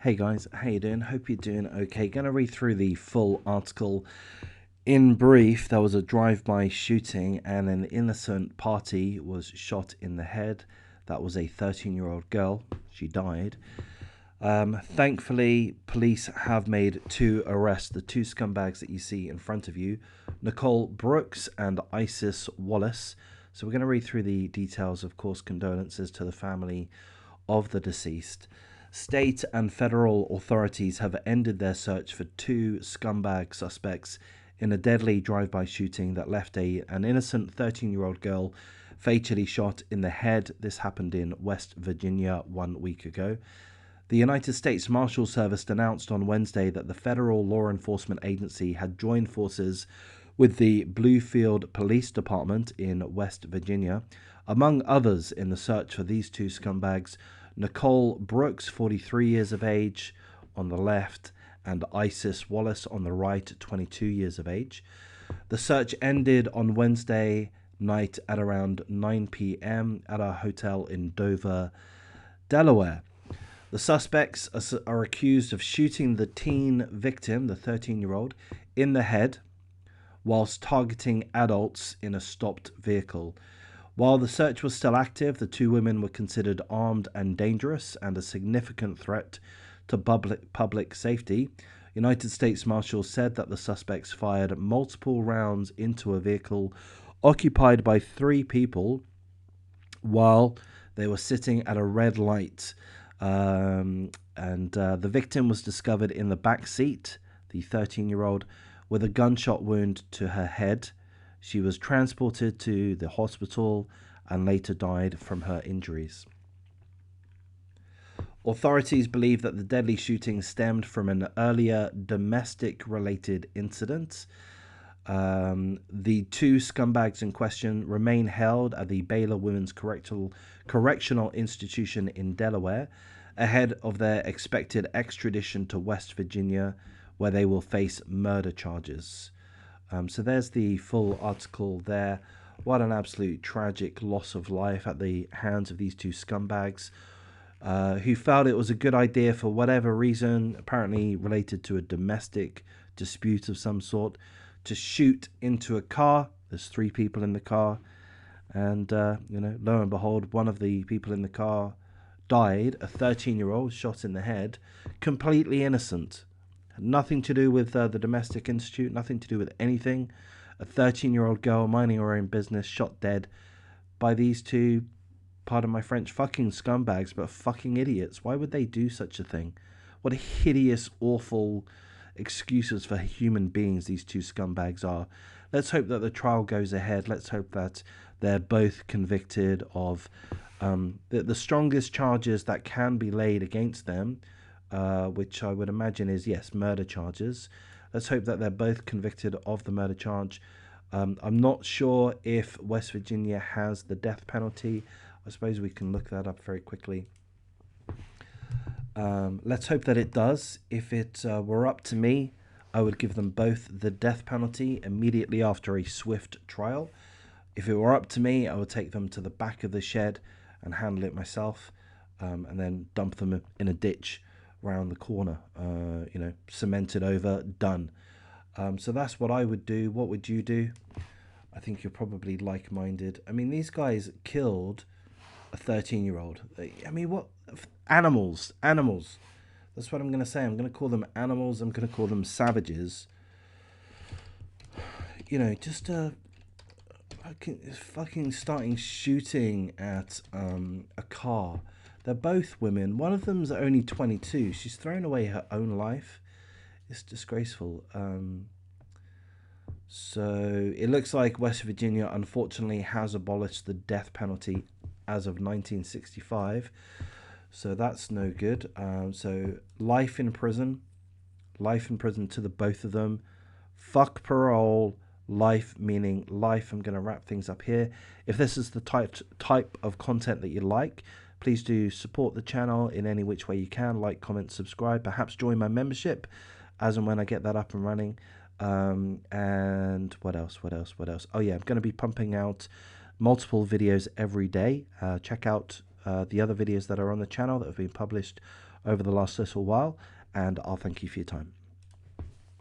Hey guys, how you doing? Hope you're doing okay. Gonna read through the full article. In brief, there was a drive-by shooting and an innocent party was shot in the head. That was a 13-year-old girl. She died. Thankfully, police have made two arrests. The two scumbags that you see in front of you, Nicole Brooks and Isis Wallace. So we're going to read through the details. Of course, condolences to the family of the deceased. State and federal authorities have ended their search for two scumbag suspects in a deadly drive-by shooting that left an innocent 13-year-old girl fatally shot in the head. This happened in West Virginia 1 week ago. The United States Marshal Service announced on Wednesday that the federal law enforcement agency had joined forces with the Bluefield Police Department in West Virginia, among others, in the search for these two scumbags, Nicole Brooks, 43 years of age, on the left, and Isis Wallace on the right, 22 years of age. The search ended on Wednesday night at around 9 p.m. at a hotel in Dover, Delaware. The suspects are accused of shooting the teen victim, the 13-year-old, in the head whilst targeting adults in a stopped vehicle. While the search was still active, the two women were considered armed and dangerous and a significant threat to public safety. United States Marshals said that the suspects fired multiple rounds into a vehicle occupied by three people while they were sitting at a red light. The victim was discovered in the back seat, the 13-year-old, with a gunshot wound to her head. She was transported to the hospital and later died from her injuries. Authorities believe that the deadly shooting stemmed from an earlier domestic-related incident. The two scumbags in question remain held at the Baylor Women's Correctional Institution in Delaware, ahead of their expected extradition to West Virginia, where they will face murder charges. So there's the full article there. What an absolute tragic loss of life at the hands of these two scumbags, who felt it was a good idea for whatever reason, apparently related to a domestic dispute of some sort, to shoot into a car. There's three people in the car, and lo and behold, one of the people in the car died. A 13-year-old shot in the head, completely innocent. Had nothing to do with the domestic dispute, nothing to do with anything. A 13-year-old girl minding her own business, shot dead by these two, pardon my French, fucking scumbags, but fucking idiots. Why would they do such a thing? What a hideous, awful excuses for human beings these two scumbags are. Let's hope that the trial goes ahead. Let's hope that they're both convicted of the strongest charges that can be laid against them, which I would imagine is, yes, murder charges. Let's hope that they're both convicted of the murder charge. I'm not sure if West Virginia has the death penalty. I suppose we can look that up very quickly. Let's hope that it does. If it were up to me, I would give them both the death penalty immediately after a swift trial. If it were up to me, I would take them to the back of the shed and handle it myself, and then dump them in a ditch round the corner, cemented over, done. So that's what I would do. What would you do? I think you're probably like-minded. I mean, these guys killed a 13-year-old. I mean, what? Animals. That's what I'm going to say. I'm going to call them animals. I'm going to call them savages. Just fucking starting shooting at a car. They're both women. One of them's only 22. She's thrown away her own life. It's disgraceful. So it looks like West Virginia, unfortunately, has abolished the death penalty as of 1965. So that's no good. So life in prison to the both of them. Fuck parole. Life meaning life. I'm going to wrap things up here. If this is the type of content that you like, please do support the channel in any which way you can. Like, comment, subscribe. Perhaps join my membership as and when I get that up and running. And what else? Oh yeah, I'm going to be pumping out multiple videos every day. Check out the other videos that are on the channel that have been published over the last little while, and I'll thank you for your time.